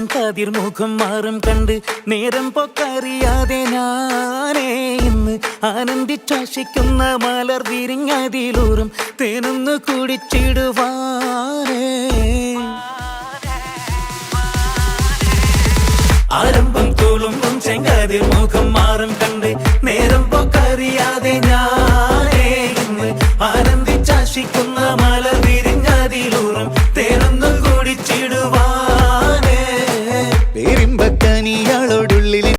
ചെങ്കാതിർ മുഖം മാറും കണ്ട് നേരം പൊക്കറിയാതെ ഞാനേ ഇന്ന് ആനന്ദിച്ചാശിക്കുന്ന മലർ വിരിഞ്ഞതിലൂറും തേനൊന്ന് കുടിച്ചിടുവാനേ. ആരംഭം തോളുമ്പും ചെങ്കാതിർ മുഖം മാറും കണ്ട്